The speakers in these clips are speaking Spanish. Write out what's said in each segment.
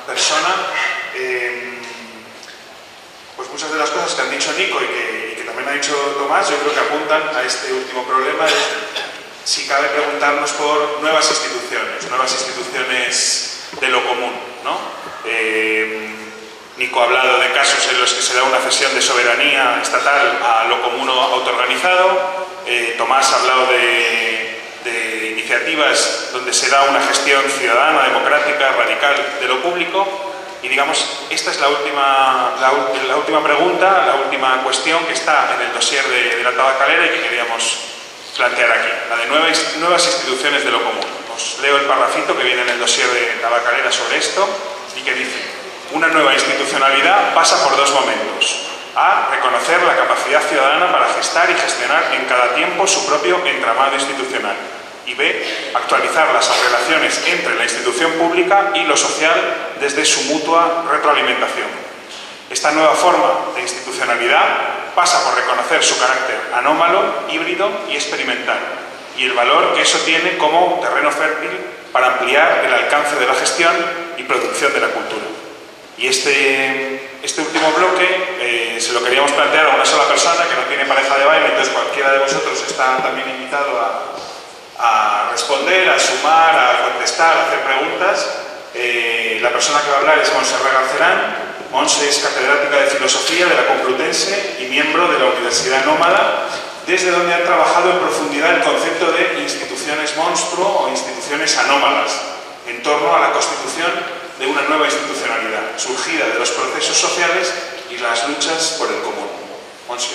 persona, pues muchas de las cosas que han dicho Nico y que también ha dicho Tomás, yo creo que apuntan a este último problema de si cabe preguntarnos por nuevas instituciones de lo común, ¿no? Nico ha hablado de casos en los que se da una cesión de soberanía estatal a lo común autoorganizado. Tomás ha hablado de iniciativas donde se da una gestión ciudadana, democrática, radical de lo público. Y digamos, esta es la última pregunta, la última cuestión que está en el dossier de la tabacalera y que queríamos plantear aquí, la de nuevas instituciones de lo común. Os leo el parrafito que viene en el dossier de tabacalera sobre esto y que dice: una nueva institucionalidad pasa por dos momentos. A. Reconocer la capacidad ciudadana para gestar y gestionar en cada tiempo su propio entramado institucional. Y B. Actualizar las relaciones entre la institución pública y lo social desde su mutua retroalimentación. Esta nueva forma de institucionalidad pasa por reconocer su carácter anómalo, híbrido y experimental, y el valor que eso tiene como terreno fértil para ampliar el alcance de la gestión y producción de la cultura. Y este último bloque se lo queríamos plantear a una sola persona que no tiene pareja de baile, entonces cualquiera de vosotros está también invitado a responder, a sumar, a contestar, a hacer preguntas. La persona que va a hablar es Montserrat Galcerán. Montse es catedrática de Filosofía de la Complutense y miembro de la Universidad Nómada, desde donde ha trabajado en profundidad el concepto de instituciones monstruo o instituciones anómalas, en torno a la constitución de una nueva institucionalidad, surgida de los procesos sociales y las luchas por el común. Montse,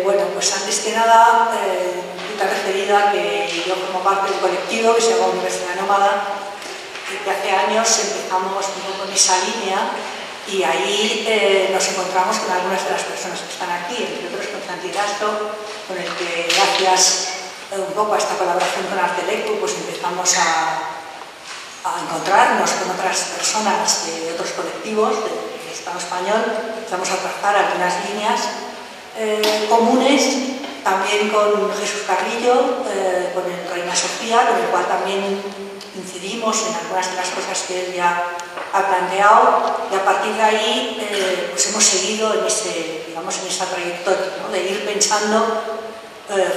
bueno, pues antes que nada, te he referido a que yo formo parte del colectivo que se llama Universidad Nómada, que hace años empezamos un poco en esa línea y ahí nos encontramos con algunas de las personas que están aquí, entre otros con Santi Gasto, con el que gracias un poco a esta colaboración con Artelecu pues empezamos a encontrarnos con otras personas de otros colectivos del Estado español, empezamos a trazar algunas líneas comunes, también con Jesús Carrillo, con el Reina Sofía, con el cual también incidimos en algunas de las cosas que él ya ha planteado, y a partir de ahí pues hemos seguido en esa trayectoria, ¿no? De ir pensando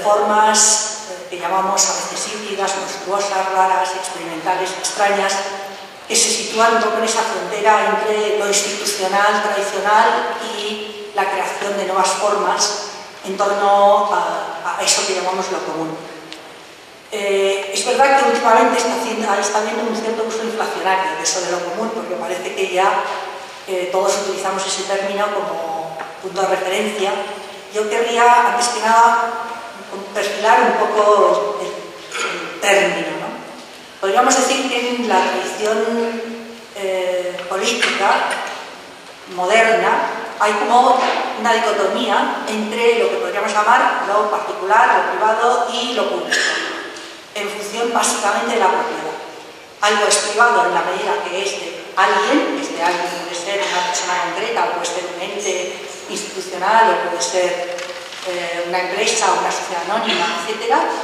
formas que llamamos a veces híbridas, monstruosas, raras, experimentales, extrañas, que se sitúan un poco en esa frontera entre lo institucional, tradicional y la creación de nuevas formas en torno a eso que llamamos lo común. Es verdad que últimamente está habiendo un cierto uso inflacionario de eso de lo común, porque parece que ya todos utilizamos ese término como punto de referencia. Yo querría, antes que nada, perfilar un poco el término, ¿no? Podríamos decir que en la tradición política moderna hay como una dicotomía entre lo que podríamos llamar lo particular, lo privado y lo público, en función básicamente de la propiedad. Algo es privado en la medida que es de alguien, puede ser una persona concreta, o puede ser un ente institucional, o puede ser una empresa, una sociedad anónima, etc.,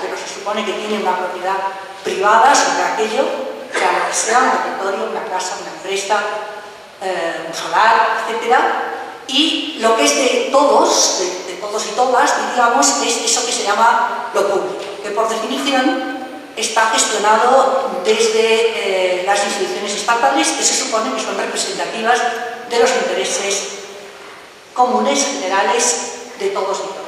pero se supone que tiene una propiedad privada sobre aquello, sea lo que sea, un territorio, una casa, una empresa, un solar, etc. Y lo que es de todos y todas, digamos, es eso que se llama lo público, que por definición está gestionado desde las instituciones estatales, que se supone que son representativas de los intereses comunes, generales, de todos y todas.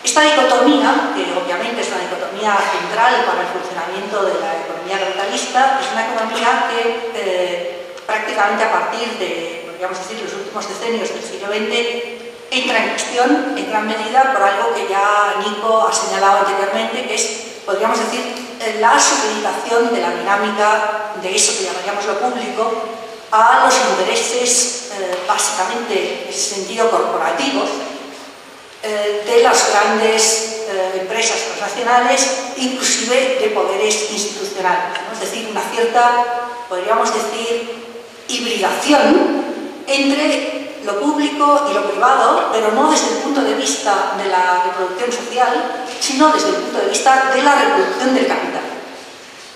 Esta dicotomía, que obviamente es una dicotomía central para el funcionamiento de la economía capitalista, es una economía que prácticamente a partir de, podríamos decir, los últimos decenios del siglo XX, entra en cuestión en gran medida por algo que ya Nico ha señalado anteriormente, que es, podríamos decir, la supeditación de la dinámica de eso que llamaríamos lo público a los intereses, básicamente en ese sentido corporativos, de las grandes empresas transnacionales, inclusive de poderes institucionales, ¿no? Es decir, una cierta, podríamos decir, hibridación entre lo público y lo privado, pero no desde el punto de vista de la reproducción social, sino desde el punto de vista de la reproducción del capital.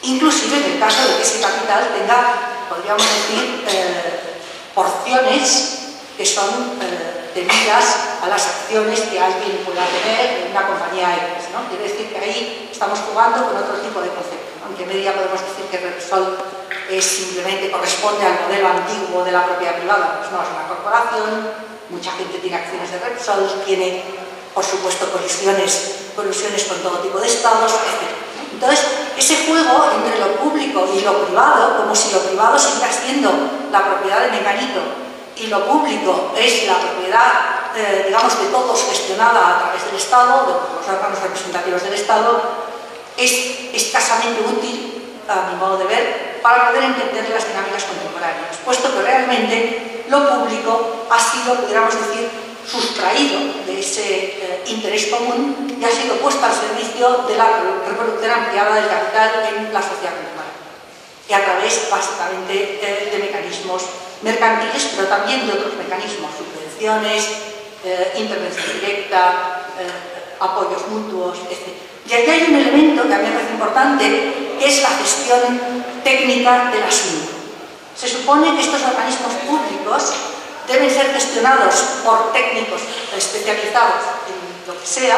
Inclusive en el caso de que ese capital tenga, podríamos decir, porciones que son debidas a las acciones que alguien pueda tener en una compañía X, ¿no? Quiere decir que ahí estamos jugando con otro tipo de concepto, ¿no? En que medida podemos decir que Repsol simplemente corresponde al modelo antiguo de la propiedad privada. Pues no, es una corporación, mucha gente tiene acciones de Repsol, tiene, por supuesto, colusiones con todo tipo de estados, etc. Entonces, ese juego entre lo público y lo privado, como si lo privado siguiera siendo la propiedad de Mecanito y lo público es la propiedad, digamos, de todos gestionada a través del Estado, de los órganos representativos del Estado, es escasamente útil, a mi modo de ver, para poder entender las dinámicas contemporáneas, puesto que realmente lo público ha sido, pudiéramos decir, sustraído de ese interés común y ha sido puesto al servicio de la reproducción ampliada del capital en la sociedad contemporánea, y a través, básicamente, de mecanismos mercantiles, pero también de otros mecanismos, subvenciones, intervención directa, apoyos mutuos, etc. Y aquí hay un elemento que a mí me parece importante, que es la gestión técnica del asunto. Se supone que estos organismos públicos deben ser gestionados por técnicos especializados en lo que sea.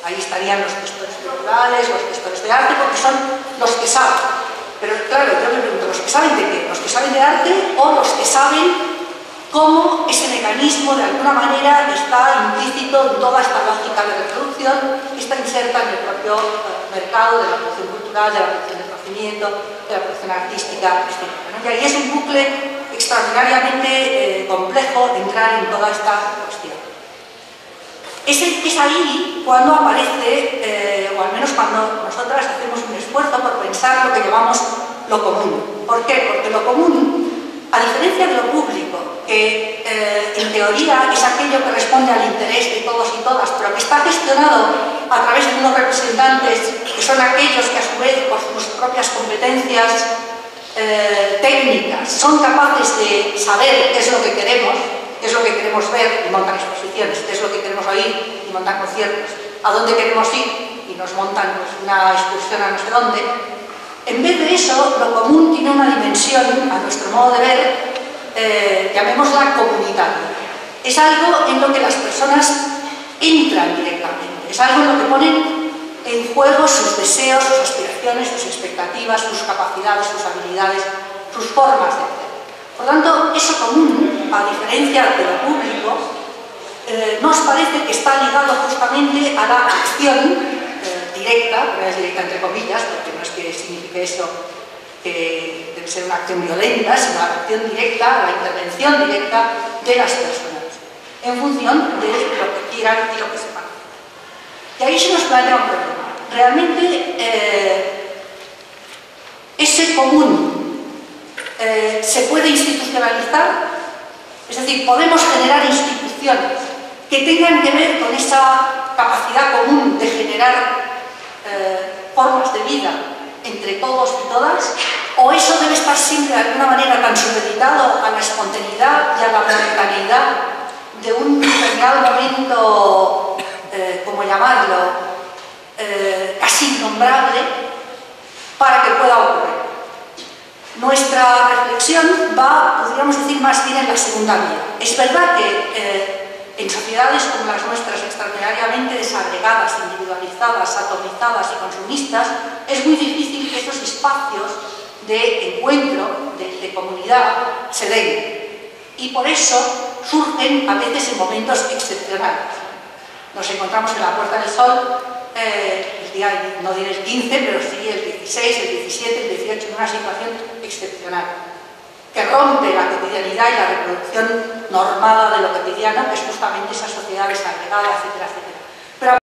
Ahí estarían los gestores culturales, los gestores de arte, porque son los que saben. Pero claro, yo me pregunto, ¿los que saben de qué? ¿Los que saben de arte o los que saben cómo ese mecanismo de alguna manera está implícito en toda esta lógica de reproducción que está inserta en el propio mercado de la producción cultural, de la producción de conocimiento, de la producción artística, etc., ¿no? Y ahí es un bucle extraordinariamente complejo entrar en toda esta cuestión. Es ahí cuando aparece, o al menos cuando nosotras hacemos un esfuerzo por pensar lo que llamamos lo común. ¿Por qué? Porque lo común, a diferencia de lo público, que en teoría es aquello que responde al interés de todos y todas, pero que está gestionado a través de unos representantes que son aquellos que a su vez, por sus propias competencias técnicas, son capaces de saber qué es lo que queremos ver y montar exposiciones, qué es lo que queremos oír y montar conciertos, a dónde queremos ir y nos montan pues, una excursión a no sé dónde. En vez de eso, lo común tiene una dimensión, a nuestro modo de ver, llamémosla comunitaria. Es algo en lo que las personas entran directamente, es algo en lo que ponen en juego sus deseos, sus aspiraciones, sus expectativas, sus capacidades, sus habilidades, sus formas de hacer. Por tanto, eso común, a diferencia de lo público, nos parece que está ligado justamente a la acción directa, pero es directa entre comillas, porque no es que signifique eso que debe ser una acción violenta, sino la acción directa, la intervención directa de las personas, en función de lo que quieran y lo que sepan. Y ahí se nos plantea un problema. Realmente, ese común se puede institucionalizar, es decir, podemos generar instituciones que tengan que ver con esa capacidad común de generar formas de vida entre todos y todas, o eso debe estar siempre de alguna manera tan supeditado a la espontaneidad y a la momentaneidad de un determinado momento, como llamarlo, casi innombrable, para que pueda ocurrir. Nuestra reflexión va, podríamos decir, más bien en la segunda vía. Es verdad que en sociedades como las nuestras, extraordinariamente desagregadas, individualizadas, atomizadas y consumistas, es muy difícil que estos espacios de encuentro, de comunidad, se den. Y por eso surgen a veces en momentos excepcionales. Nos encontramos en la Puerta del Sol, el día, no diré el 15, pero sí el 16, el 17, el 18, en una situación excepcional, que rompe la cotidianidad y la reproducción normada de lo cotidiano, que es justamente esa sociedad desagregada, etcétera, etcétera.